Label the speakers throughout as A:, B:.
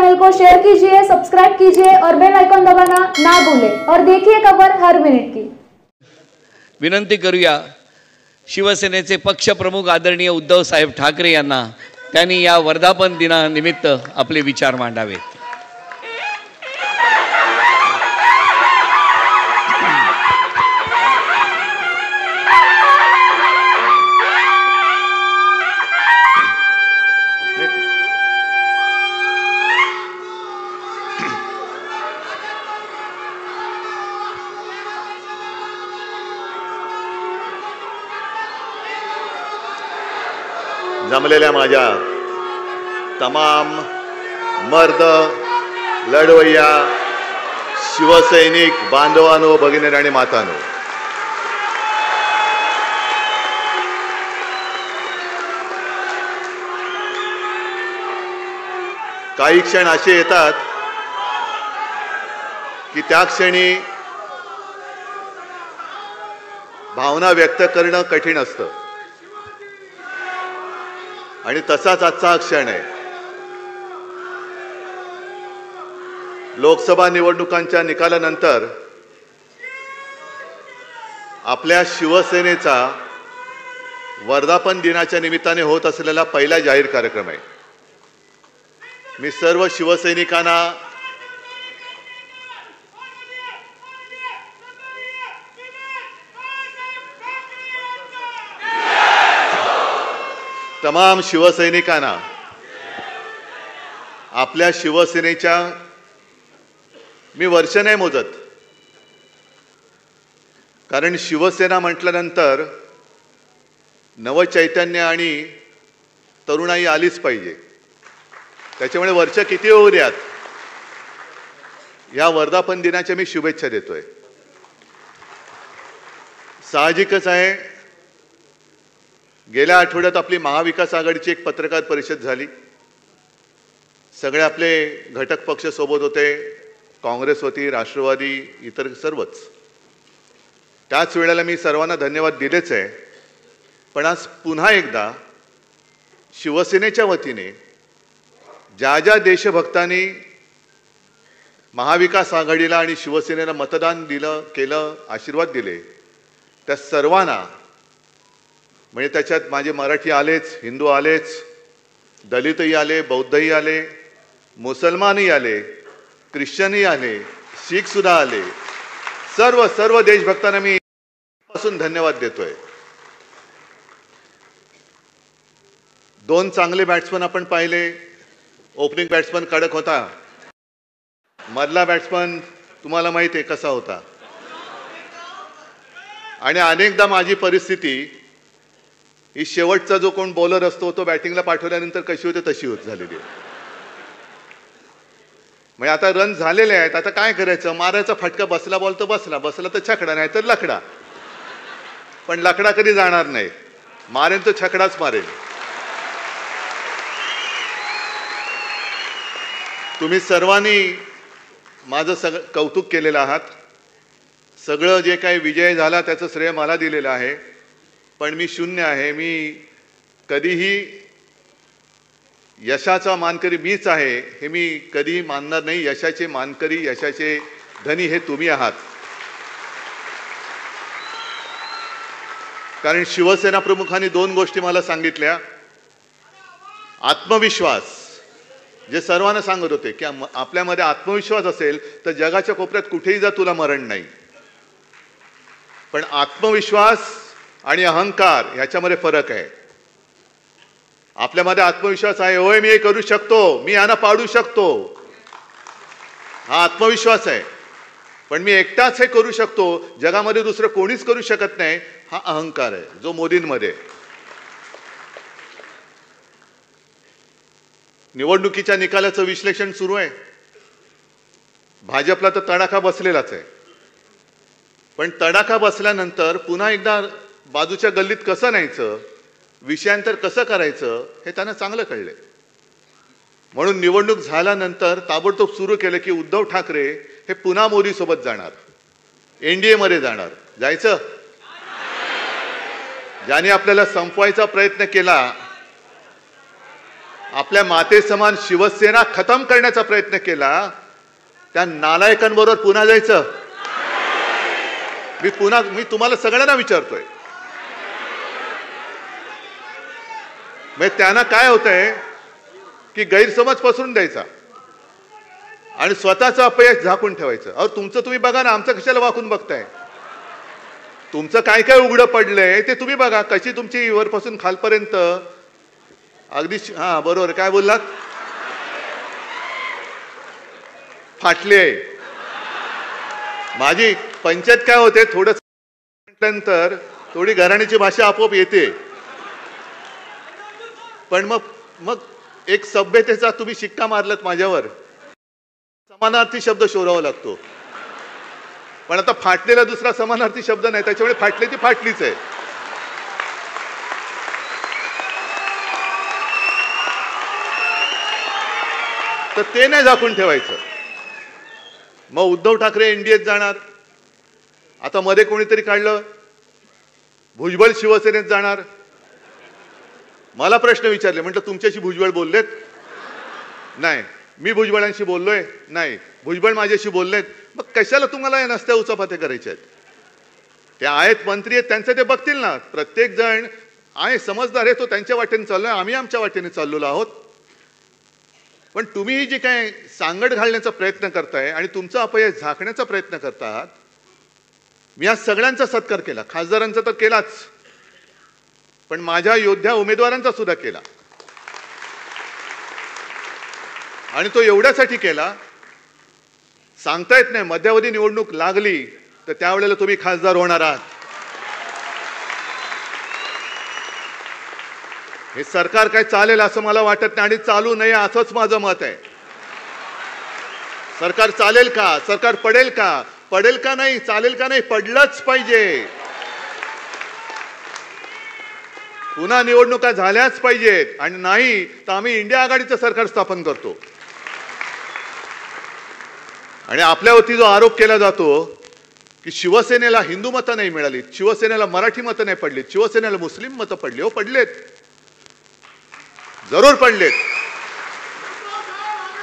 A: Channel को share कीजिए, subscribe कीजिए और बेल आइकॉन दबाना ना भूलें और देखिए खबर हर मिनिट की।
B: विनंती करूया शिवसेनेचे पक्षप्रमुख आदरणीय उद्धव साहेब ठाकरे यांना त्यांनी या वर्धापन दिनानिमित्त आपले विचार मांडावेत।
C: जमलेल्या माझ्या तमाम मर्द लढवय्या शिवसैनिक बांधवांनो, भगिनी आणि मातांनो, काही क्षण असे येतात की त्या क्षणी भावना व्यक्त करणं कठीण असतं आणि तसाच आजचा क्षण आहे। लोकसभा निवडणुकांच्या निकालानंतर आपल्या शिवसेनेचा वर्धापन दिनाच्या निमित्ताने होत असलेला पहिला जाहीर कार्यक्रम आहे। मी सर्व शिवसैनिकांना तमाम शिवसैनिकांना आपल्या शिवसेनेच्या मी वर्ष नाही मोजत, कारण शिवसेना म्हटल्यानंतर नवचैतन्य आणि तरुणाई आलीच पाहिजे। त्याच्यामुळे वर्ष किती होऊ द्यात, या वर्धापन दिनाच्या मी शुभेच्छा देतोय। साहजिकच आहे, गेल्या आठवड्यात आपली महाविकास आघाडीची एक पत्रकार परिषद झाली। सगळे आपले घटक पक्ष सोबत होते, काँग्रेस होती, राष्ट्रवादी, इतर सर्वच। त्याच वेळेला मी सर्वांना धन्यवाद दिलेच आहे, पण आज पुन्हा एकदा शिवसेनेच्या वतीने ज्या ज्या देशभक्तांनी महाविकास आघाडीला आणि शिवसेनेला मतदान दिलं, केलं, आशीर्वाद दिले, त्या सर्वांना, म्हणजे त्याच्यात माझे मराठी आलेच, हिंदू आलेच, दलितही आले, बौद्धही आले, मुसलमानही आले, ख्रिश्चनही आले, शीख सुद्धा आले, सर्व देशभक्तांना मी पासून धन्यवाद देतोय। दोन चांगले बॅट्समन आपण पाहिले। ओपनिंग बॅट्समन कडक होता, मधला बॅट्समन तुम्हाला माहिती आहे कसा होता, आणि अनेकदा माझी परिस्थिती ही शेवटचा जो कोण बॉलर असतो तो बॅटिंगला पाठवल्यानंतर कशी होते तशी होत झालेली आहे। म्हणजे आता रन झालेले आहेत, आता काय करायचं, मारायचा फटका, बसला बॉल तर बसला तर छकडा, नाही तर लकडा, पण लकडा कधी जाणार नाही, मारेन तो छकडाच मारेल। तुम्ही सर्वांनी माझं कौतुक केलेलं आहात, सगळं जे काही विजय झाला त्याचं श्रेय मला दिलेलं आहे, पण मी शून्य आहे। मी कधीही यशाचा मानकरी मीच आहे हे मी कधीही मानणार नाही। यशाचे मानकरी, यशाचे धनी हे तुम्ही आहात, कारण शिवसेना प्रमुखांनी दोन गोष्टी मला सांगितल्या। आत्मविश्वास, जे सर्वांना सांगत होते की आपल्यामध्ये आत्मविश्वास असेल तर जगाच्या कोपऱ्यात कुठेही जा, तुला मरण नाही, पण आत्मविश्वास आणि अहंकार याच्यामध्ये फरक आहे। आपल्यामध्ये आत्मविश्वास आहे, होय मी हे करू शकतो, मी यांना पाडू शकतो, हा आत्मविश्वास आहे, पण मी एकटाच हे करू शकतो, जगामध्ये दुसरं कोणीच करू शकत नाही, हा अहंकार आहे, जो मोदींमध्ये। निवडणुकीच्या निकालाचं विश्लेषण सुरू आहे। भाजपला तर तडाखा बसलेलाच आहे, पण तडाखा बसल्यानंतर पुन्हा एकदा बाजूच्या गल्लीत कसं न्यायचं, विषयांतर कसं करायचं हे त्यांना चांगलं कळले। म्हणून निवडणूक झाल्यानंतर ताबडतोब सुरू केलं की उद्धव ठाकरे हे पुन्हा मोदी सोबत जाणार, एनडीए मध्ये जाणार। जायचं, ज्याने आपल्याला संपवायचा प्रयत्न केला आपल्या मातेसमान शिवसेना खतम करण्याचा प्रयत्न केला, त्या नालायकांबरोबर पुन्हा जायचं? मी तुम्हाला सगळ्यांना विचारतोय. म्हणजे त्यांना काय होतंय की गैरसमज पसरून द्यायचा आणि स्वतःचं अपयश झाकून ठेवायचं. अहो तुमचं तुम्ही बघा ना, आमचं कशाला वाकून बघताय? तुमचं काय काय उघडं पडलंय ते तुम्ही बघा. कशी तुमची वरपासून खालपर्यंत अगदी हा बरोबर काय बोललात, फाटली आहे. माझी पंचायत काय होते, थोडं म्हटल्यानंतर थोडी घराण्याची भाषा आपोआप येते. पण मग एक सभ्यतेचा तुम्ही शिक्का मारलात माझ्यावर, समानार्थी शब्द शोधावा लागतो. पण आता फाटलेला दुसरा समानार्थी शब्द नाही, त्याच्यामुळे फाटली ती फाटलीच आहे. तर ते नाही झाकून ठेवायचं. मग उद्धव ठाकरे एनडीएत जाणार. आता मध्ये कोणीतरी काढलं भुजबळ शिवसेनेत जाणार. मला प्रश्न विचारले, म्हटलं तुमच्याशी भुजबळ बोललेत? नाही. मी भुजबळांशी बोललोय? नाही. भुजबळ माझ्याशी बोललेत? मग कशाला तुम्हाला या नसत्या उचापात्या करायच्या आहेत? ते आहेत मंत्री आहेत, त्यांचं ते बघतील ना. प्रत्येक जण आहे समजदार आहे, तो त्यांच्या वाटेने चाललोय, आम्ही आमच्या वाटेने चाललेलो आहोत. पण तुम्ही जे काय सांगड घालण्याचा प्रयत्न करताय आणि तुमचा अपयश झाकण्याचा प्रयत्न करतात, मी आज सगळ्यांचा सत्कार केला. खासदारांचा तर केलाच, पण माझ्या योद्ध्या उमेदवारांचा सुद्धा केला. आणि तो एवढ्यासाठी केला, सांगता येत नाही मध्यावधी निवडणूक लागली तर त्यावेळेला तुम्ही खासदार होणार आहात. हे सरकार काय चालेल असं मला वाटत नाही आणि चालू नये असंच माझं मत आहे. सरकार चालेल का? सरकार पडेल का? पडेल का नाही? चालेल का नाही? पडलंच पाहिजे. पुन्हा निवडणुका झाल्याच पाहिजेत आणि नाही तर आम्ही इंडिया आघाडीचं सरकार स्थापन करतो. आणि आपल्यावरती जो आरोप केला जातो की शिवसेनेला हिंदू मतं नाही मिळाली, शिवसेनेला मराठी मतं नाही पडली, शिवसेनेला मुस्लिम मतं पडली. हो पडलेत, जरूर पडलेत.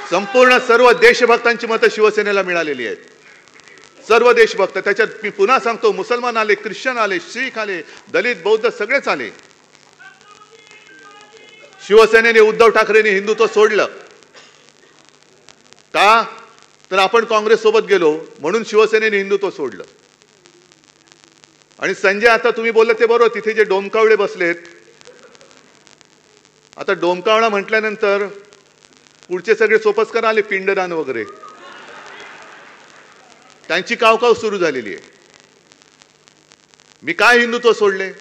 C: संपूर्ण सर्व देशभक्तांची मतं शिवसेनेला मिळालेली आहेत. सर्व देशभक्त. त्याच्यात मी पुन्हा सांगतो, मुसलमान आले, ख्रिश्चन आले, शीख आले, दलित बौद्ध सगळेच आले. शिवसेनेने उद्धव ठाकरेंनी हिंदुत्व सोडलं का? तर आपण काँग्रेस सोबत गेलो म्हणून शिवसेनेने हिंदुत्व सोडलं. आणि संजय आता तुम्ही बोलले ते बरोबर, तिथे जे डोमकावळे बसलेत, आता डोमकावळा म्हटल्यानंतर पुढचे सगळे सोपस्कर आले, पिंडदान वगैरे, त्यांची कावकाव सुरू झालेली आहे. मी काय हिंदुत्व सोडले?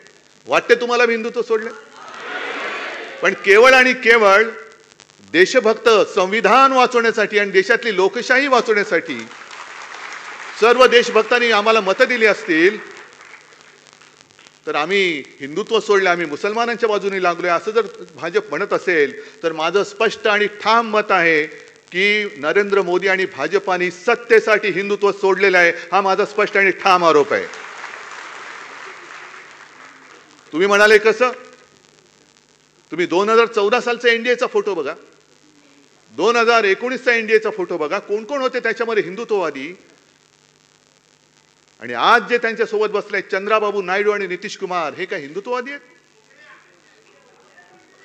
C: वाटते तुम्हाला मी हिंदुत्व सोडले? पण केवळ आणि केवळ देशभक्त, संविधान वाचवण्यासाठी आणि देशातली लोकशाही वाचवण्यासाठी सर्व देशभक्तांनी आम्हाला मतं दिली असतील तर आम्ही हिंदुत्व सोडले, आम्ही मुसलमानांच्या बाजूने लागलोय असं जर भाजप म्हणत असेल तर माझं स्पष्ट आणि ठाम मत आहे की नरेंद्र मोदी आणि भाजपाने सत्तेसाठी हिंदुत्व सोडलेलं आहे. हा माझा स्पष्ट आणि ठाम आरोप आहे. तुम्ही म्हणाले कसं? तुम्ही 2014 सालचा एनडीएचा फोटो बघा, 2019चा एनडीएचा फोटो बघा, कोण कोण होते त्याच्यामध्ये हिंदुत्ववादी. आणि आज जे त्यांच्या सोबत बसले चंद्राबाबू नायडू आणि नितीश कुमार, हे काय हिंदुत्ववादी आहेत?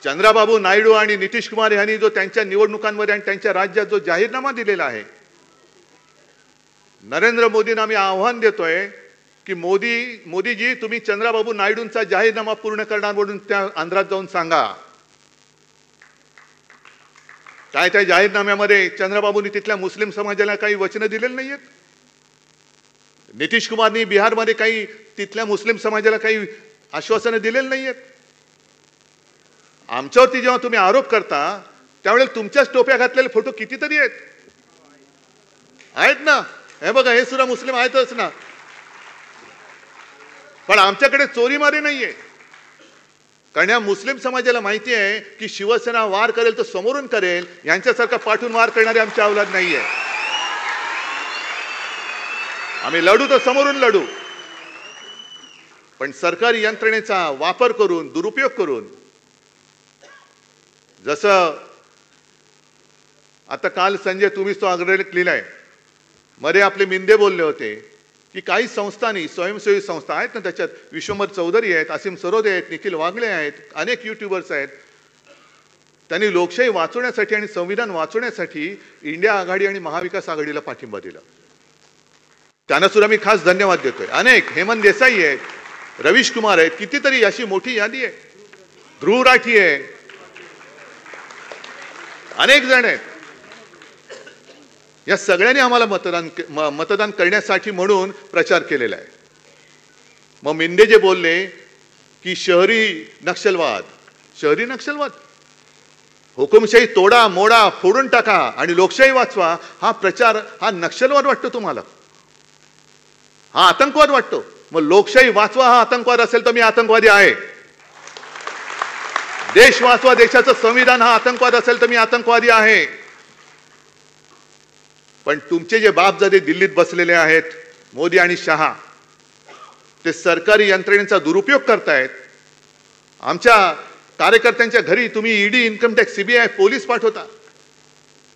C: चंद्राबाबू नायडू आणि नितीश कुमार यांनी जो त्यांच्या निवडणुकांमध्ये आणि त्यांच्या राज्यात जो जाहीरनामा दिलेला आहे, नरेंद्र मोदींना आम्ही आव्हान देतोय की मोदीजी तुम्ही चंद्राबाबू नायडूंचा जाहीरनामा पूर्ण करणार म्हणून त्या आंध्रात जाऊन सांगा. काय त्या जाहीरनाम्यामध्ये चंद्राबाबूंनी तिथल्या मुस्लिम समाजाला काही वचनं दिलेली नाहीयेत? नितीश कुमारनी बिहारमध्ये काही तिथल्या मुस्लिम समाजाला काही आश्वासनं दिलेली नाहीयेत? आमच्यावरती जेव्हा तुम्ही आरोप करता त्यावेळेला तुमच्याच टोप्या घातलेले फोटो कितीतरी आहेत ना. हे बघा, हे सुद्धा मुस्लिम आहेतच ना. पण आमच्याकडे चोरीमारी नाहीये, कारण या मुस्लिम समाजाला माहिती आहे की शिवसेना वार करेल तर समोरून करेल, यांच्यासारखा पाठून वार करणारे आमच्या अवलाद नाहीये. आम्ही लढू तर समोरून लढू, पण सरकारी यंत्रणेचा वापर करून, दुरुपयोग करून, जसं आता काल संजय तुम्हीच तो अग्रलेख लिहिलाय, मध्ये आपले मिंदे बोलले होते की काही संस्थांनी, स्वयंसेवी संस्था आहेत ना त्याच्यात, विश्वंभर चौधरी आहेत, असीम सरोदे आहेत, निखिल वागले आहेत, अनेक युट्यूबर्स आहेत, त्यांनी लोकशाही वाचवण्यासाठी आणि संविधान वाचवण्यासाठी इंडिया आघाडी आणि महाविकास आघाडीला पाठिंबा दिला. त्यांना सुद्धा मी खास धन्यवाद देतोय. अनेक, हेमंत देसाई आहेत, रवीश कुमार आहेत, कितीतरी अशी मोठी यादी आहे, ध्रुव राठी आहे, अनेक जण आहेत. या सगळ्यांनी आम्हाला मतदान करण्यासाठी म्हणून प्रचार केलेला आहे. मग मिंदे जे बोलले की शहरी नक्षलवाद, हुकुमशाही तोडा मोडा फोडून टाका आणि लोकशाही वाचवा, हा प्रचार हा नक्षलवाद वाटतो तुम्हाला, हा आतंकवाद वाटतो. मग लोकशाही वाचवा हा आतंकवाद असेल तर मी आतंकवादी आहे. देश वाचवा, देशाचं संविधान हा आतंकवाद असेल तर मी आतंकवादी आहे. पण तुमचे जे बापजादे दिल्लीत बसलेले आहेत, मोदी आणि शहा, ते सरकारी यंत्रणेचा दुरुपयोग करतायत. आमच्या कार्यकर्त्यांच्या घरी तुम्ही ED, income tax, CBI, police पाठवता.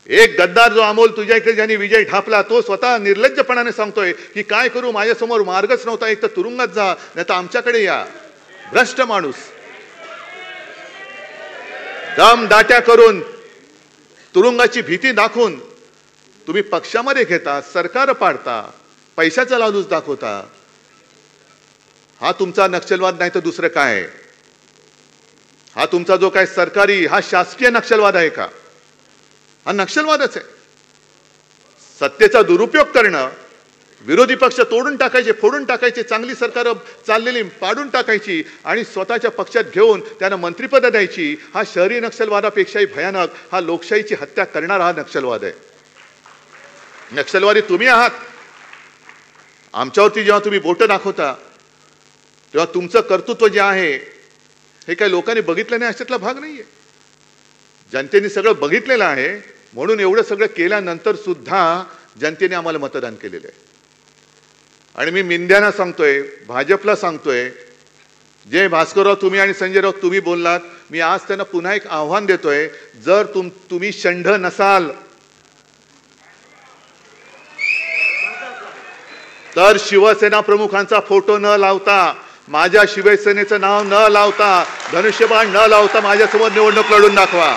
C: एक गद्दार जो अमोल तुझ्या इकडे ज्यांनी विजय ढापला, तो स्वतः निर्लज्जपणाने सांगतोय की काय करू, माझ्यासमोर मार्गच नव्हता, एक तर तुरुंगात जा नाही तर आमच्याकडे या. भ्रष्ट माणूस, दम दाट्या करून, तुरुंगाची भीती दाखवून तुम्ही पक्षामध्ये घेता, सरकार पाडता, पैशाचा लालूच दाखवता. हा तुमचा नक्षलवाद नाही तर दुसरं काय? हा तुमचा जो काय सरकारी, हा शासकीय नक्षलवाद आहे का? हा नक्षलवादच आहे. सत्तेचा दुरुपयोग करणं, विरोधी पक्ष तोडून टाकायचे, फोडून टाकायचे, चांगली सरकार चाललेली पाडून टाकायची आणि स्वतःच्या पक्षात घेऊन त्यांना मंत्रिपद द्यायची, हा शहरी नक्षलवादापेक्षाही भयानक, हा लोकशाहीची हत्या करणारा हा नक्षलवाद आहे. नक्षलवादी तुम्ही आहात. आमच्यावरती जेव्हा तुम्ही बोटं दाखवता तेव्हा तुमचं कर्तृत्व जे आहे हे काही लोकांनी बघितलं नाही अशातला भाग नाहीये. जनतेने सगळं बघितलेलं आहे, म्हणून एवढं सगळं केल्यानंतर सुद्धा जनतेने आम्हाला मतदान केलेलं आहे. आणि मी मिंद्यांना सांगतोय, भाजपला सांगतोय, जे भास्करराव तुम्ही आणि संजय राऊत तुम्ही बोललात, मी आज त्यांना पुन्हा एक आव्हान देतोय, जर तुम्ही षंढ नसाल तर शिवसेना प्रमुखांचा फोटो न लावता, माझ्या शिवसेनेचं नाव न लावता, धनुष्यबाण न लावता माझ्यासमोर निवडणूक लढून दाखवा.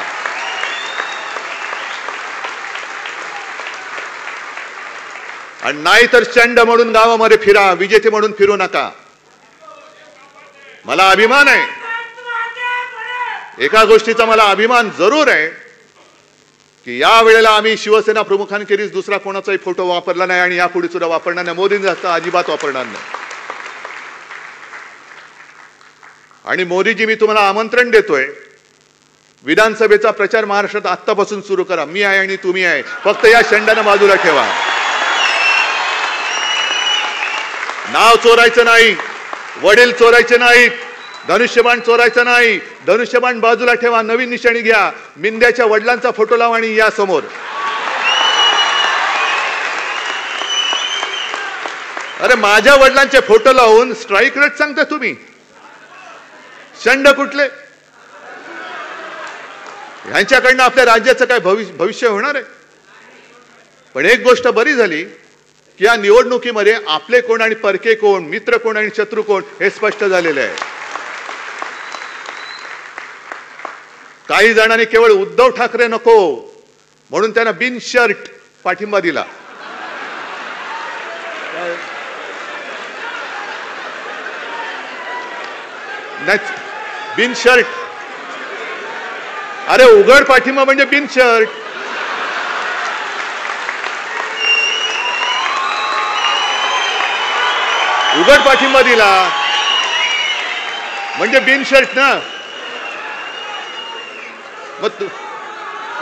C: आणि नाही तर चंड म्हणून गावामध्ये फिरा, विजेते म्हणून फिरू नका. मला अभिमान आहे, एका गोष्टीचा मला अभिमान जरूर आहे की या वेळेला आम्ही शिवसेना प्रमुखांखेरीज दुसरा कोणाचाही फोटो वापरला नाही आणि यापुढे सुद्धा वापरणार नाही. मोदींचा अजिबात वापरणार नाही. आणि मोदीजी, मी तुम्हाला आमंत्रण देतोय, विधानसभेचा प्रचार महाराष्ट्रात आत्तापासून सुरू करा. मी आहे आणि तुम्ही आहे, फक्त या षंडानं बाजूला ठेवा. नाव चोरायचं नाही, वडील चोरायचे नाहीत, धनुष्यबाण चोरायचं नाही. धनुष्यबाण बाजूला ठेवा, नवीन निशाणी घ्या, मिंद्याच्या वडिलांचा फोटो लावा आणि या समोर. अरे माझ्या वडिलांचे फोटो लावून स्ट्राईक रेट सांगता तुम्ही? षंड कुठले? ह्यांच्याकडनं आपल्या राज्याचं काय भविष्य होणार आहे? पण एक गोष्ट बरी झाली की या निवडणुकीमध्ये आपले कोण आणि परके कोण, मित्र कोण आणि शत्रू कोण हे स्पष्ट झालेले आहे. काही जणांनी केवळ उद्धव ठाकरे नको म्हणून त्यांना बिनशर्त पाठिंबा दिला. बिनशर्त, अरे उघड पाठिंबा म्हणजे बिनशर्त. उघड पाठिंबा दिला म्हणजे बिनशर्त ना. मग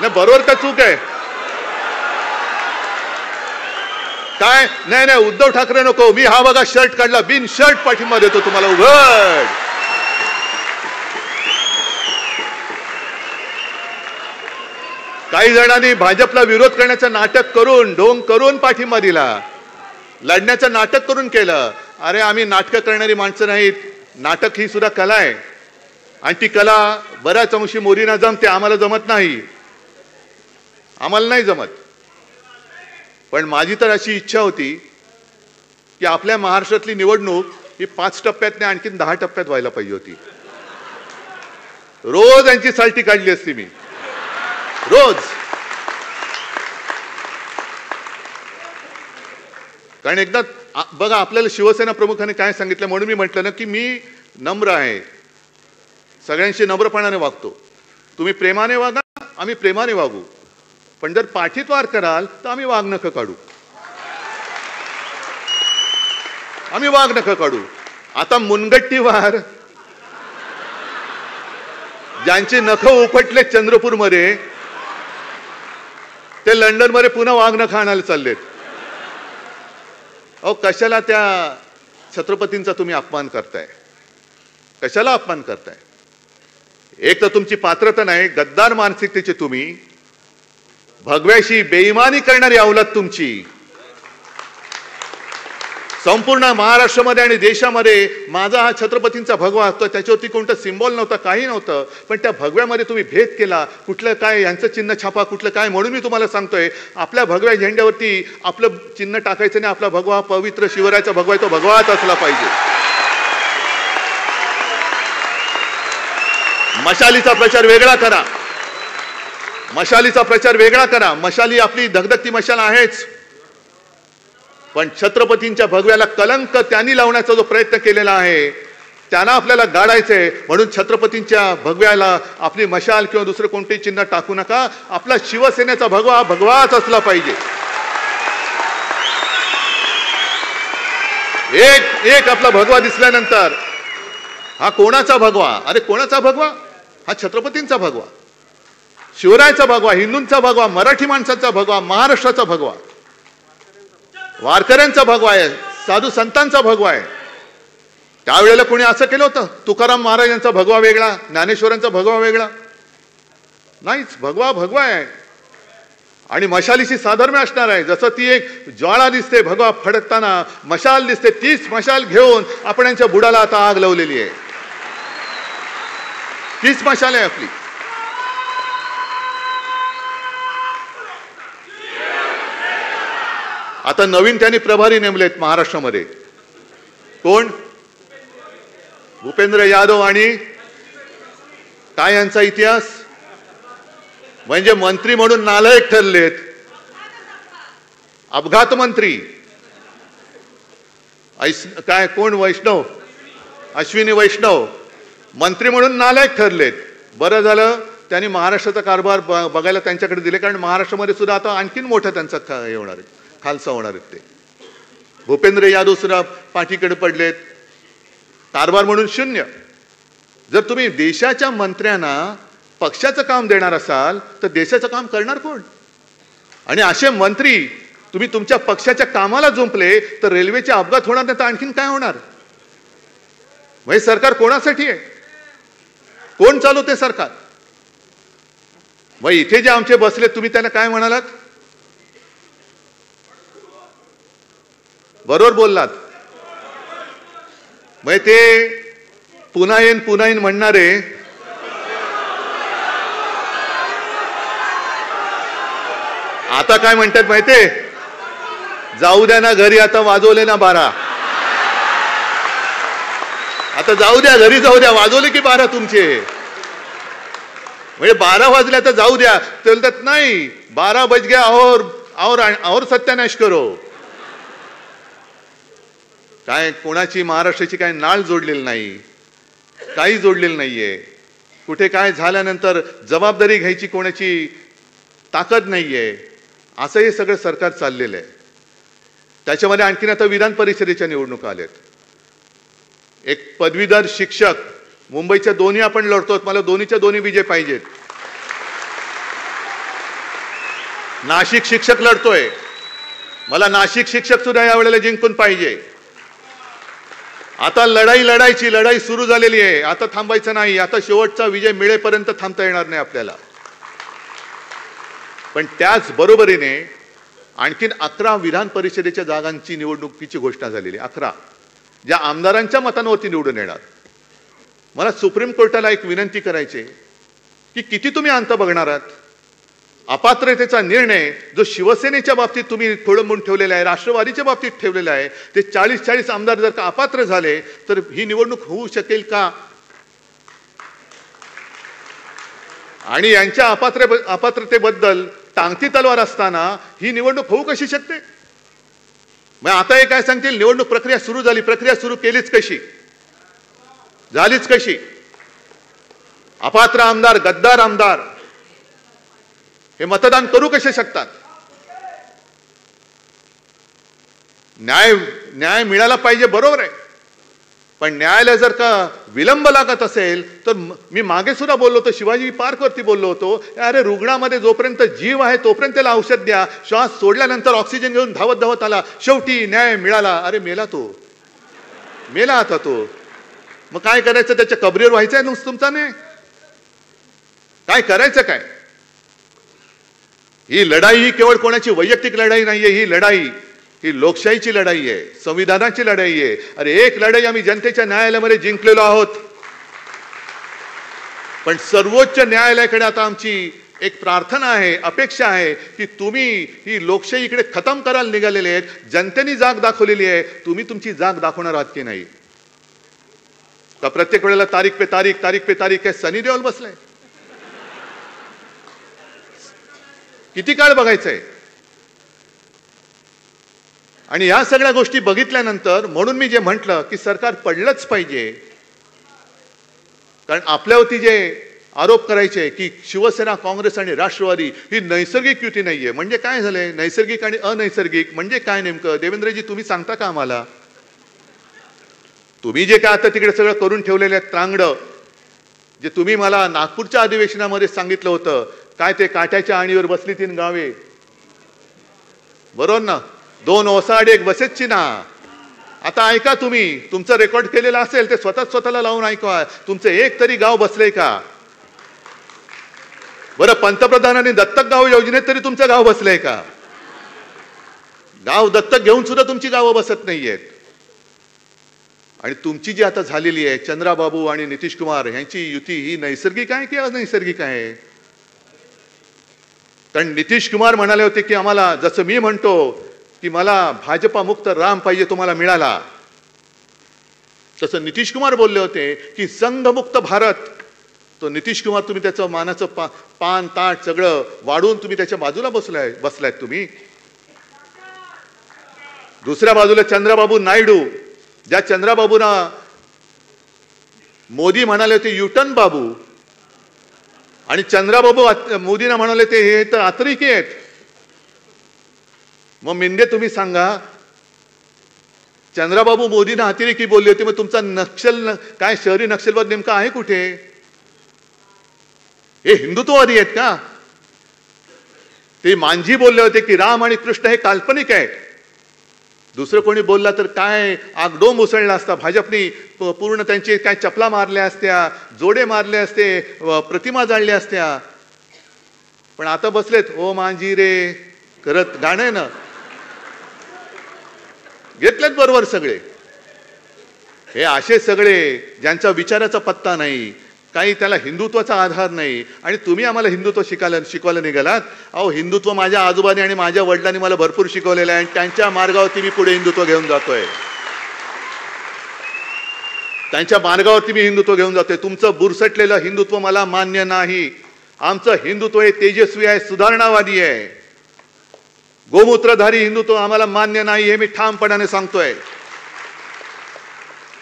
C: ना बरोबर का चूक आहे? काय नाही नाही, उद्धव ठाकरे नको, मी हा बघा शर्ट काढला, बिनशर्त पाठिंबा देतो तुम्हाला उघड. काही जणांनी भाजपला विरोध करण्याचं नाटक करून, ढोंग करून पाठिंबा दिला, लढण्याचं नाटक करून केलं. अरे आम्ही नाटकं करणारी माणसं नाहीत. नाटक ही सुद्धा कला आहे आणि ती कला बऱ्याच अंशी मोदींना जमते, आम्हाला जमत नाही. आम्हाला नाही जमत. पण माझी तर अशी इच्छा होती की आपल्या महाराष्ट्रातली निवडणूक ही 5 टप्प्यात नाही आणखीन 10 टप्प्यात व्हायला पाहिजे होती. रोज यांची साल्टी काढली असती मी, रोज. कारण एकदा बघा आपल्याला शिवसेना प्रमुखांनी काय सांगितलं, म्हणून मी म्हटलं ना की मी नम्र आहे, सगळ्यांशी नम्रपणाने वागतो. तुम्ही प्रेमाने वागा, आम्ही प्रेमाने वागू. पण जर पाठीत वार कराल तर आम्ही वाघ नखं काढू, आम्ही वाघ नखं काढू. आता मुनगट्टी वार ज्यांचे नखं उपटले चंद्रपूरमध्ये ते लंडनमध्ये पुन्हा वाघ नखं आणायला चाललेत. अहो कशाला त्या छत्रपतींचा तुम्ही अपमान करताय, कशाला अपमान करताय? एक तर तुमची पात्रता नाही, गद्दार मानसिकतेचे तुम्ही, भगव्याशी बेईमानी करणारी अवलाद तुमची. संपूर्ण महाराष्ट्रामध्ये आणि देशामध्ये माझा हा छत्रपतींचा भगवा असतो, त्याच्यावरती कोणतं सिम्बॉल नव्हतं, काही नव्हतं. पण त्या भगव्यामध्ये तुम्ही भेद केला, कुठलं काय यांचं चिन्ह छापा, कुठलं काय. म्हणून मी तुम्हाला सांगतोय आपल्या भगव्या झेंड्यावरती आपलं चिन्ह टाकायचं नाही. आपला भगवा पवित्र शिवरायाचा भगवा आहे, तो भगवाच असला पाहिजे. मशालीचा प्रचार वेगळा करा, मशालीचा प्रचार वेगळा करा. मशाली आपली धगधगती मशाल आहेच, पण छत्रपतींच्या भगव्याला कलंक त्यांनी लावण्याचा जो प्रयत्न केलेला आहे त्यांना आपल्याला गाडायचंय. म्हणून छत्रपतींच्या भगव्याला आपली मशाल किंवा दुसरं कोणतेही चिन्ह टाकू नका. आपला शिवसेनेचा भगवा भगवाच असला पाहिजे. एक आपला भगवा दिसल्यानंतर हा कोणाचा भगवा? अरे कोणाचा भगवा? हा छत्रपतींचा भगवा, शिवरायाचा भगवा, हिंदूंचा भगवा, मराठी माणसाचा भगवा, महाराष्ट्राचा भगवा, वारकऱ्यांचा भगवा आहे, साधू संतांचा भगवा आहे. त्यावेळेला कोणी असं केलं होतं? तुकाराम महाराजांचा भगवा वेगळा, ज्ञानेश्वरांचा भगवा वेगळा? नाहीच, भगवा भगवा आहे. आणि मशालीशी साधर्म्य असणार आहे. जसं ती एक ज्वाळा दिसते भगवा फडकताना, मशाल दिसते, तीच मशाल घेऊन आपण यांच्या बुडाला आता आग लावलेली आहे. तीच मशाल आहे आपली. आता नवीन त्यांनी प्रभारी नेमलेत महाराष्ट्रामध्ये. कोण? भूपेंद्र यादव. आणि काय यांचा इतिहास? म्हणजे मंत्री म्हणून नालायक ठरलेत, अपघात मंत्री. काय कोण? वैष्णव, अश्विनी वैष्णव मंत्री म्हणून नालायक ठरलेत. बरं झालं त्यांनी महाराष्ट्राचा कारभार बघायला त्यांच्याकडे दिले, कारण महाराष्ट्रामध्ये सुद्धा आता आणखीन मोठं त्यांचा हे होणार आहे, खालसा होणार आहेत ते. भूपेंद्र यादव सुद्धा पाठीकडे पडलेत, कारभार म्हणून शून्य. जर तुम्ही देशाच्या मंत्र्यांना पक्षाचं काम देणार असाल तर देशाचं काम करणार कोण? आणि असे मंत्री तुम्ही तुमच्या पक्षाच्या कामाला जुंपले तर रेल्वेचे अपघात होणार नाही तर आणखीन काय होणार? म्हणजे सरकार कोणासाठी आहे? कोण चालवते सरकार? मग इथे जे आमचे बसले तुम्ही त्यांना काय म्हणालात? बरोबर बोललात. मग ते पुन्हा येईन म्हणणारे आता काय म्हणतात माहितीये? जाऊ द्या ना घरी, आता वाजवले ना 12. आता जाऊ द्या घरी, जाऊ द्या, वाजवले की 12 तुमचे. म्हणजे 12 वाजले आता जाऊ द्या. ते बोलतात नाही 12 बज गया और सत्यानाश करो. काय कोणाची महाराष्ट्राची काय नाळ जोडलेली नाही, काही जोडलेलं नाहीये. कुठे काय झाल्यानंतर जबाबदारी घ्यायची कोणाची ताकद नाहीये. असं हे सगळं सरकार चाललेलं आहे. त्याच्यामध्ये आणखीन आता विधान परिषदेच्या निवडणुका आल्यात. एक पदवीधर शिक्षक, मुंबईच्या दोन्ही आपण लढतो, मला दोन्हीच्या दोन्ही विजय पाहिजेत. नाशिक शिक्षक लढतोय, मला नाशिक शिक्षक सुद्धा यावेळेला जिंकून पाहिजे. आता लढाई सुरू झालेली आहे. आता थांबायचं नाही. आता शेवटचा विजय मिळेपर्यंत थांबता येणार नाही आपल्याला. पण त्याच बरोबरीने आणखीन 11 विधान परिषदेच्या जागांची निवडणुकीची घोषणा झालेली. 11 ज्या आमदारांच्या मतांवरती निवडून येणार. मला सुप्रीम कोर्टाला एक विनंती करायची की किती तुम्ही अंत बघणार आहात? अपात्रतेचा निर्णय जो शिवसेनेच्या बाबतीत तुम्ही खोळंबून ठेवलेला आहे, राष्ट्रवादीच्या बाबतीत ठेवलेला आहे, ते 40-40 आमदार जर का अपात्र झाले तर ही निवडणूक होऊ शकेल का? आणि यांच्या अपात्रतेबद्दल टांगती तलवार असताना ही निवडणूक होऊ कशी शकते? मग आता हे काय सांगतील, निवडणूक प्रक्रिया सुरू झाली, प्रक्रिया सुरू केलीच कशी, झालीच कशी? अपात्र आमदार, गद्दार आमदार हे मतदान करू कसे शकतात? न्याय मिळाला पाहिजे, बरोबर आहे, पण न्यायालय जर का विलंब लागत असेल तर मी मागे सुद्धा बोललो होतो, शिवाजी पार्कवरती बोललो होतो, अरे रुग्णामध्ये जोपर्यंत जीव आहे तोपर्यंत त्याला औषध द्या, श्वास सोडल्यानंतर ऑक्सिजन घेऊन धावत धावत आला, शेवटी न्याय मिळाला, अरे मेला तो, मेला आता तो, मग काय करायचं? त्याच्या कबरीवर व्हायचंय नुसतं तुमचा नाही, काय करायचं काय? ही लढाई ही केवळ कोणाची वैयक्तिक लढाई नाहीये, ही लढाई ही लोकशाहीची लढाई आहे, संविधानाची लढाई आहे. अरे एक लढाई आम्ही जनतेच्या न्यायालयामध्ये जिंकलेलो आहोत, पण सर्वोच्च न्यायालयाकडे आता आमची एक प्रार्थना आहे, अपेक्षा आहे की तुम्ही ही लोकशाही इकडे खतम करायला निघालेले आहेत, जनतेने जाग दाखवलेली आहे, तुम्ही तुमची जाग दाखवणार आहात की नाही? का प्रत्येक वेळेला तारीख पे तारीख काय सनी देओल बसलाय? किती काळ बघायचंय? आणि या सगळ्या गोष्टी बघितल्यानंतर म्हणून मी जे म्हटलं की सरकार पडलंच पाहिजे, कारण आपल्यावरती जे आरोप करायचे की शिवसेना, काँग्रेस आणि राष्ट्रवादी ही नैसर्गिक युती नाहीये, म्हणजे काय झालंय? नैसर्गिक आणि अनैसर्गिक म्हणजे काय नेमकं? देवेंद्रजी तुम्ही सांगता का आम्हाला? तुम्ही जे काय आता तिकडे सगळं करून ठेवलेलं आहे त्रांगडं, जे तुम्ही मला नागपूरच्या अधिवेशनामध्ये सांगितलं होतं, काय ते काट्याच्या आणीवर बसली 3 गावे, बरोबर ना? 2 ओसाड 1 बसेसची ना. आता ऐका, तुम्ही तुमचं रेकॉर्ड केलेलं असेल ते स्वतःला लावून ऐका, तुमचं एक तरी गाव बसलंय का? बरं, पंतप्रधानांनी दत्तक गाव योजनेत तरी तुमचं गाव बसलंय का? गाव दत्तक घेऊन सुद्धा तुमची गावं बसत नाहीयेत. आणि तुमची जी आता झालेली आहे चंद्राबाबू आणि नितीश कुमार यांची युती ही नैसर्गिक आहे की अनैसर्गिक आहे? कारण नितीश कुमार म्हणाले होते की आम्हाला, जसं मी म्हणतो की मला भाजपा मुक्त राम पाहिजे, तुम्हाला मिळाला, तसं नितीश कुमार बोलले होते की संघमुक्त भारत. तो नितीश कुमार तुम्ही त्याचं मानाचं पान ताट सगळं वाढून तुम्ही त्याच्या बाजूला बसलायत तुम्ही. दुसऱ्या बाजूला चंद्राबाबू नायडू, ज्या चंद्राबाबूंना मोदी म्हणाले होते युटर्न बाबू, आणि चंद्राबाबू मोदींना म्हणाले ते हे तर अतिरेकी आहेत. मग मिंदे तुम्ही सांगा, चंद्राबाबू मोदींना अतिरेकी बोलले होते, मग तुमचा नक्षल काय शहरी नक्षलवाद नेमका आहे कुठे? हे हिंदुत्ववादी आहेत का? ते मांझी बोलले होते की राम आणि कृष्ण हे काल्पनिक आहेत. दुसरं कोणी बोलला तर काय आगडोंब उसळला असता, भाजपनी पूर्ण त्यांची काय चपला मारल्या असत्या, जोडे मारले असते, प्रतिमा जाळल्या असत्या. पण आता बसलेत ओ मांझी रे करत गाणं ना, घेतलेत बरोबर सगळे. हे असे सगळे ज्यांचा विचाराचा पत्ता नाही, काही त्याला हिंदुत्वाचा आधार नाही, आणि तुम्ही आम्हाला हिंदुत्व शिकवायला निघालात. अहो, हिंदुत्व माझ्या आजोबाने आणि माझ्या वडिलांनी मला भरपूर शिकवलेलं आहे, आणि त्यांच्या मार्गावरती मी पुढे हिंदुत्व घेऊन जातोय. त्यांच्या मार्गावरती मी हिंदुत्व घेऊन जातोय. तुमचं बुरसटलेलं हिंदुत्व मला मान्य नाही. आमचं हिंदुत्व हे तेजस्वी आहे, सुधारणावादी आहे. गोमूत्रधारी हिंदुत्व आम्हाला मान्य नाही, हे मी ठामपणाने सांगतोय.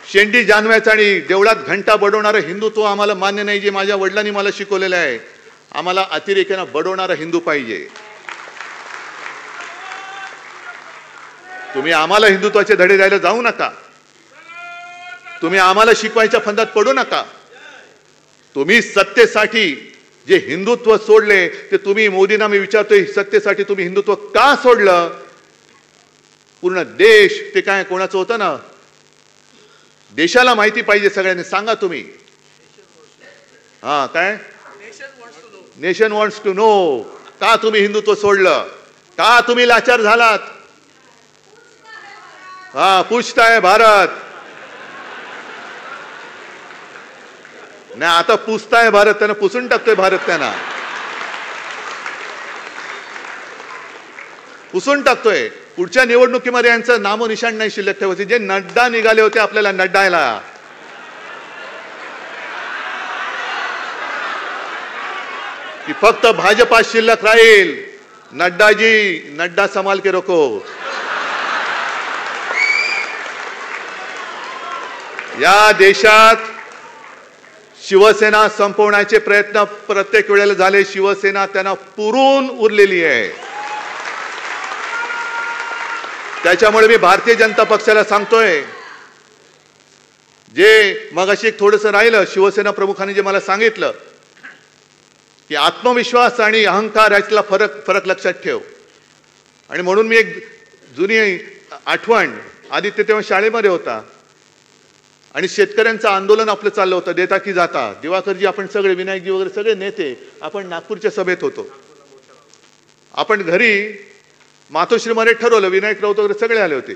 C: शेंडी जानव्याचं आणि देवळात घंटा बडवणारं हिंदुत्व आम्हाला मान्य नाही, जे माझ्या वडिलांनी मला शिकवलेलं आहे. आम्हाला अतिरेक्यानं बडवणारा हिंदू पाहिजे. तुम्ही आम्हाला हिंदुत्वाचे धडे द्यायला जाऊ नका. तुम्ही आम्हाला शिकवायच्या फंदात पडू नका. तुम्ही सत्तेसाठी जे हिंदुत्व सोडले ते तुम्ही, मोदींना मी विचारतोय, सत्तेसाठी तुम्ही हिंदुत्व का सोडलं? पूर्ण देश ते काय कोणाचं होतं ना, देशाला माहिती पाहिजे, सगळ्यांनी सांगा तुम्ही. हा, काय नेशन वॉन्ट्स टू नो. का तुम्ही हिंदुत्व सोडलं? का तुम्ही लाचार झालात? हा, पूछताय भारत. नाही, आता पुसताय भारत, त्यांना पुसून टाकतोय भारत त्यांना. पुसून टाकतोय. पुढच्या निवडणुकीमध्ये यांचं नामोनिशाण नाही शिल्लक ठेवायचे. जे नड्डा निघाले होते आपल्याला नड्डायला, की फक्त भाजपा शिल्लक राहील. नड्डाजी, नड्डा संभाल के रखो. या देशात शिवसेना संपवण्याचे प्रयत्न प्रत्येक वेळेला झाले. शिवसेना त्यांना पुरून उरलेली आहे. त्याच्यामुळे मी भारतीय जनता पक्षाला सांगतोय, जे मगाशी एक थोडंसं राहिलं, शिवसेना प्रमुखांनी जे मला सांगितलं की आत्मविश्वास आणि अहंकार यातला फरक लक्षात ठेव. आणि म्हणून मी एक जुनी आठवण, आदित्य तेव्हा शाळेमध्ये होता आणि शेतकऱ्यांचं आंदोलन आपलं चाललं होतं, देता की जाता. दिवाकरजी, आपण सगळे, विनायकजी वगैरे सगळे नेते आपण नागपूरच्या सभेत होतो. आपण घरी मातोश्रीमध्ये ठरवलं, विनायक राऊत वगैरे सगळे आले होते.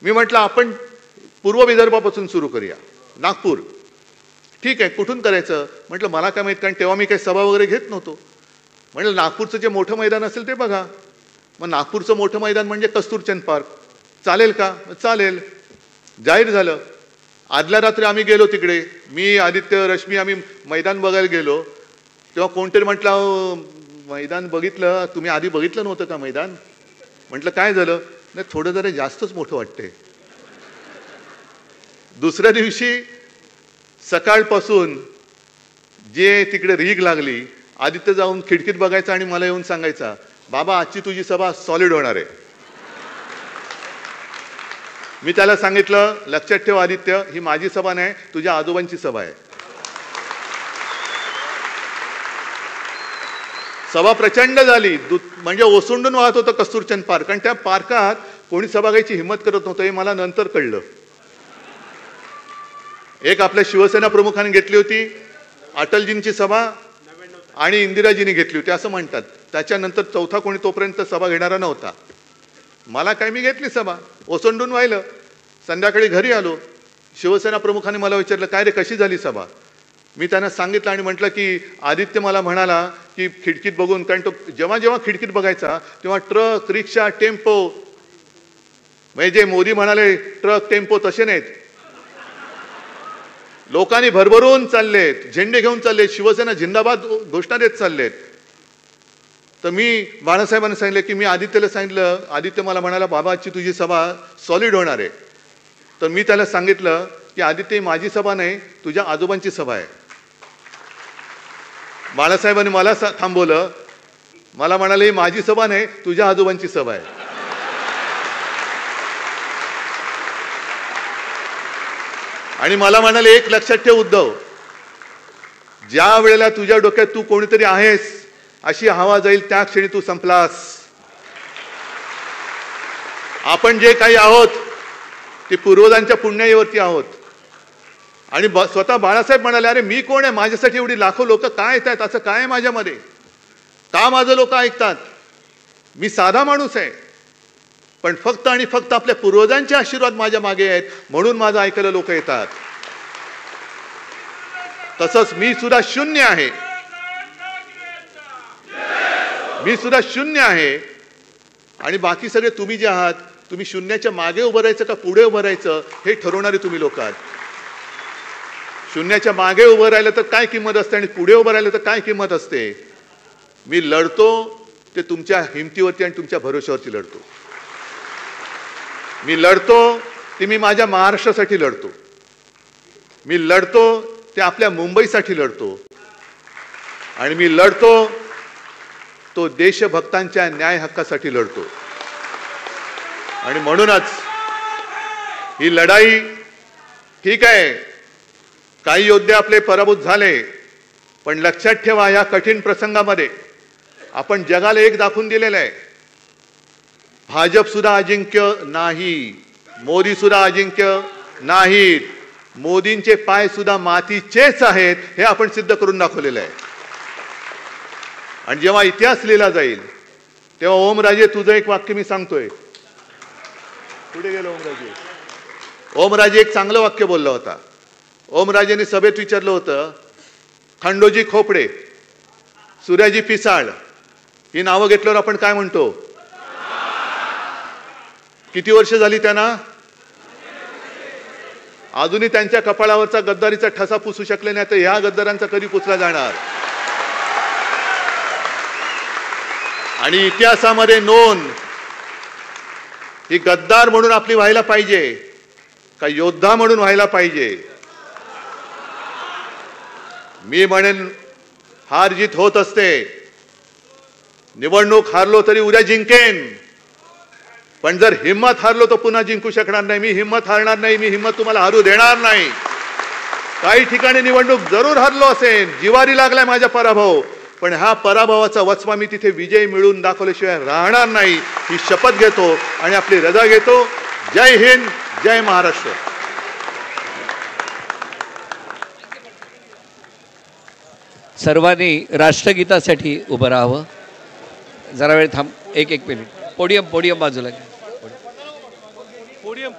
C: मी म्हटलं आपण पूर्व विदर्भापासून सुरू करूया, नागपूर. ठीक आहे, कुठून करायचं म्हटलं, मला काय माहीत, कारण तेव्हा मी काही सभा वगैरे घेत नव्हतो. म्हटलं नागपूरचं जे मोठं मैदान असेल ते बघा. मग नागपूरचं मोठं मैदान म्हणजे कस्तुरचंद पार्क. चालेल का? चालेल. जाहीर झालं. आदल्या रात्री आम्ही गेलो तिकडे, मी, आदित्य, रश्मी, आम्ही मैदान बघायला गेलो. तेव्हा कोणतरी म्हटलं, मैदान बघितलं तुम्ही, आधी बघितलं नव्हतं का मैदान? म्हटलं काय झालं? नाही, थोडं जरा जास्तच मोठं वाटतंय. दुसऱ्या दिवशी सकाळपासून जे तिकडे रीग लागली, आदित्य जाऊन खिडकीत बघायचा आणि मला येऊन सांगायचा, बाबा आजची तुझी सभा सॉलिड होणार आहे. मी त्याला सांगितलं, लक्षात ठेव आदित्य, ही माझी सभा नाही, तुझ्या आजोबांची सभा आहे. सभा प्रचंड झाली, म्हणजे ओसंडून वाहत होतं कस्तुरचंद पार्क. आणि त्या पार्कात कोणी सभा घ्यायची हिंमत करत नव्हतं, हे मला नंतर कळलं. एक आपल्या शिवसेना प्रमुखांनी घेतली होती, अटलजींची सभा, आणि इंदिराजींनी घेतली होती असं म्हणतात. त्याच्यानंतर चौथा कोणी तोपर्यंत सभा घेणारा नव्हता. मला काय, मी घेतली सभा, ओसंडून व्हायलं. संध्याकाळी घरी आलो, शिवसेना प्रमुखांनी मला विचारलं, काय रे कशी झाली सभा? मी त्यांना सांगितलं आणि म्हटलं की आदित्य मला म्हणाला की खिडकीत बघून, कारण तो जेव्हा जेव्हा खिडकीत बघायचा तेव्हा ट्रक, रिक्षा, टेम्पो, म्हणजे जे मोदी म्हणाले ट्रक टेम्पो तसे नाहीत, लोकांनी भरभरून चाललेत, झेंडे घेऊन चाललेत, शिवसेना जिंदाबाद घोषणा देत चाललेत. तर मी बाळासाहेबांना सांगितलं की मी आदित्यला सांगितलं, आदित्य मला म्हणाला बाबाची तुझी सभा सॉलिड होणार आहे. तर मी त्याला सांगितलं की आदित्य माझी सभा नाही, तुझ्या आजोबांची सभा आहे. बाळासाहेबांनी मला थांबवलं, मला म्हणाले माझी सभा नाही, तुझ्या आजोबांची सभा आहे. आणि मला म्हणाले एक लक्षात ठेव उद्धव, ज्या वेळेला तुझ्या डोक्यात तू कोणीतरी आहेस अशी हवा जाईल त्या क्षणी तू संपलास. आपण जे काही आहोत ते पूर्वजांच्या पुण्याईवरती आहोत. आणि स्वतः बाळासाहेब म्हणाले, अरे मी कोण आहे, माझ्यासाठी एवढी लाखो लोक काय येतात, असं काय माझ्यामध्ये, का माझं लोक ऐकतात? मी साधा माणूस आहे, पण फक्त आणि फक्त आपल्या पूर्वजांचे आशीर्वाद माझ्या मागे आहेत, म्हणून माझं ऐकायला लोक येतात. तसंच मी सुद्धा शून्य आहे, मी सुद्धा शून्य आहे. आणि बाकी सगळे तुम्ही जे आहात, तुम्ही शून्याच्या मागे उभं राहायचं का पुढे उभं राहायचं हे ठरवणारे तुम्ही लोक आहात. शून्याच्या मागे उभं राहिलं तर काय किंमत असते आणि पुढे उभं राहिलं तर काय किंमत असते. मी लढतो ते तुमच्या हिमतीवरती आणि तुमच्या भरोश्यावरती लढतो. मी लढतो ते मी माझ्या महाराष्ट्रासाठी लढतो. मी लढतो ते आपल्या मुंबईसाठी लढतो. आणि मी लढतो तो देशभक्तांच्या न्याय हक्कासाठी लढतो. आणि म्हणूनच ही लढाई, ठीक आहे काही योद्धे आपले पराभूत झाले, पण लक्षात ठेवा या कठीण प्रसंगामध्ये आपण जगाला एक दाखवून दिलेलं आहे, भाजप सुद्धा अजिंक्य नाही, मोदी सुद्धा अजिंक्य नाहीत, मोदींचे पाय सुद्धा मातीचेच आहेत हे आपण सिद्ध करून दाखवलेलं आहे. आणि जेव्हा इतिहास लिहिला जाईल तेव्हा ओमराजे तुझं एक वाक्य मी सांगतोय, पुढे गेलो ओमराजे. ओमराजे एक चांगलं वाक्य बोलला होता. ओमराजेने सभेत विचारलं होतं, खंडोजी खोपडे, सूर्याजी पिसाळ ही नावं घेतल्यावर आपण काय म्हणतो? किती वर्ष झाली त्यांना? अजूनही त्यांच्या कपाळावरचा गद्दारीचा ठसा पुसू शकले नाही, तर ह्या गद्दारांचा कधी पुसला जाणार? आणि इतिहासामध्ये नोंद ही गद्दार म्हणून आपली व्हायला पाहिजे का योद्धा म्हणून व्हायला पाहिजे? मी म्हणेन हार जीत होत असते, निवडणूक हारलो तरी उद्या जिंकेन, पण जर हिम्मत हारलो तर पुन्हा जिंकू शकणार नाही. मी हिम्मत हारणार नाही, मी हिम्मत तुम्हाला हारू देणार नाही. काही ठिकाणी निवडणूक जरूर हारलो असेल, जिवारी लागलाय माझा पराभव, पण हा पराभवाचा वचमा मी तिथे विजय मिळवून दाखवल्याशिवाय राहणार नाही, ही शपथ घेतो आणि आपली रजा घेतो. जय हिंद, जय महाराष्ट्र.
B: सर्वांनी राष्ट्रगीतासाठी उभं राहावं. जरा वेळ थांब, एक मिनिट. पोडियम बाजूला घ्या. पोडियम